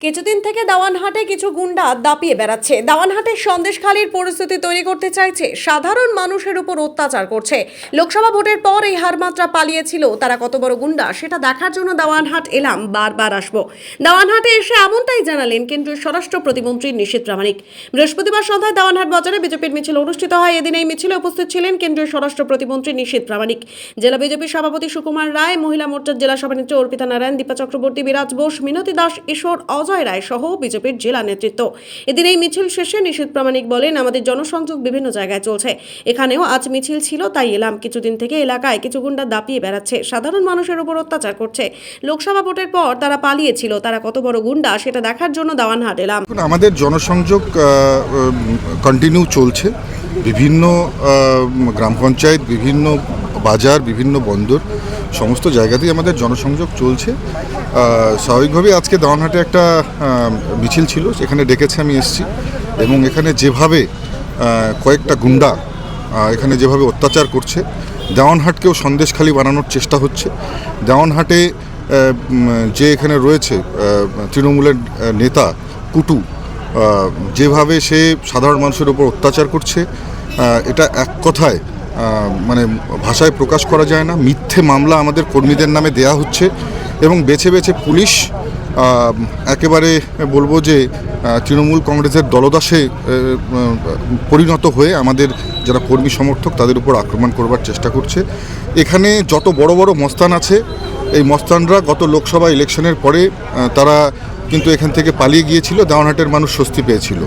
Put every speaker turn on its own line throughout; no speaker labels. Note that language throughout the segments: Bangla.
কিছুদিন থেকে দাওয়ানহাটে কিছু গুন্ডা দাপিয়ে বেড়াচ্ছে। দাওয়ানহাটের সন্দেশখালীর পরিস্থিতি তৈরি করতে চাইছে, সাধারণ মানুষের উপর অত্যাচার করছে। লোকসভা ভোটের পর এই হারমাত্রা পালিয়েছিল, তারা কত বড় গুন্ডা সেটা দেখার জন্য দাওয়ানহাট এলাম, বারবার আসবো। দাওয়ানহাটে এসে এমনটাই জানালেন কেন্দ্রীয় স্বরাষ্ট্র প্রতিমন্ত্রী নিশীথ প্রামাণিক। বৃহস্পতিবার সন্ধ্যায় দাওয়ানহাট বাজারে বিজেপির মিছিল অনুষ্ঠিত হয়। এদিন এই মিছিলে উপস্থিত ছিলেন কেন্দ্রীয় স্বরাষ্ট্র প্রতিমন্ত্রী নিশীথ প্রামাণিক, জেলা বিজেপির সভাপতি সুকুমার রায়, মহিলা মোর্চার জেলা সভানেত্রী অর্পিতা নারায়ণ, দীপা চক্রবর্তী, বিরাজ বোস, মিনতি দাস, ঈশ্বর, অজয় রায় সহ বিজেপির জেলা নেতৃত্ব। এদিন এই মিছিল শেষে নিশীথ প্রামাণিক বলেন, আমাদের জনসংযোগ বিভিন্ন জায়গায় চলছে, এখানেও আজ মিছিল ছিল, তাই এলাম। কিছুদিন থেকে এলাকায় কিছু গুন্ডা দাপিয়ে বেড়াচ্ছে, সাধারণ মানুষের উপর অত্যাচার করছে। লোকসভা ভোটের পর তারা পালিয়েছিল, তারা কত বড় গুন্ডা সেটা দেখার জন্য দাওয়ানহাট এলাম।
আমাদের জনসংযোগ কন্টিনিউ চলছে, বিভিন্ন গ্রাম পঞ্চায়েত, বিভিন্ন বাজার, বিভিন্ন বন্দর, সমস্ত জায়গাতেই আমাদের জনসংযোগ চলছে। স্বাভাবিকভাবেই আজকে দাওয়ানহাটে একটা মিছিল ছিল, এখানে ডেকেছে, আমি এসেছি। এবং এখানে যেভাবে কয়েকটা গুন্ডা এখানে যেভাবে অত্যাচার করছে, দাওয়ানহাটকেও সন্দেশখালী বানানোর চেষ্টা হচ্ছে। দাওয়ানহাটে যে এখানে রয়েছে তৃণমূলের নেতা কুটু, যেভাবে সে সাধারণ মানুষের উপর অত্যাচার করছে, এটা এক কথায় মানে ভাষায় প্রকাশ করা যায় না। মিথ্যে মামলা আমাদের কর্মীদের নামে দেয়া হচ্ছে এবং বেছে বেছে পুলিশ একেবারে বলবো যে তৃণমূল কংগ্রেসের দলদাসে পরিণত হয়ে আমাদের যারা কর্মী সমর্থক তাদের উপর আক্রমণ করবার চেষ্টা করছে। এখানে যত বড় বড় মস্তান আছে, এই মস্তানরা গত লোকসভা ইলেকশনের পরে তারা কিন্তু এখান থেকে পালিয়ে গিয়েছিল, দাওয়ানহাটের মানুষ স্বস্তি পেয়েছিল।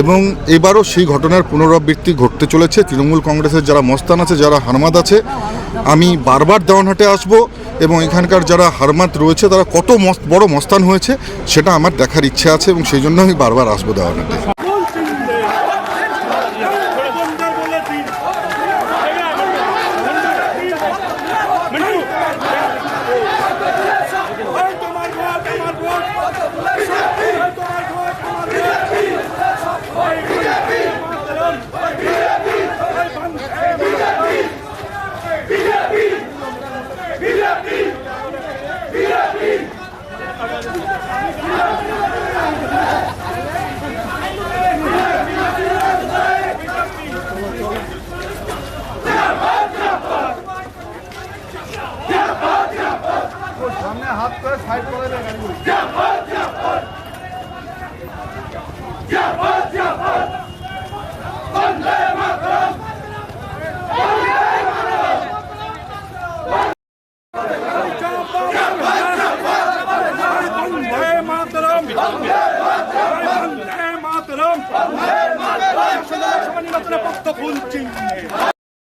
এবং এবারও সেই ঘটনার পুনরাবৃত্তি ঘটতে চলেছে। তৃণমূল কংগ্রেসের যারা মস্তান আছে, যারা হারমাদ আছে, আমি বারবার দাওয়ানহাটে আসব এবং এখানকার যারা হারমাদ রয়েছে তারা কত বড় মস্তান হয়েছে সেটা আমার দেখার ইচ্ছে আছে এবং সেই জন্য আমি বারবার আসবো দাওয়ানহাটে।
সামনে হাত করে সাইড করে দেয় গাড়ি। জিন্দাবাদ জিন্দাবাদ জিন্দাবাদ জিন্দাবাদ বন্দে মাতরম বন্দে মাতরম বন্দে মাতরম বন্দে মাতরম বন্দে মাতরম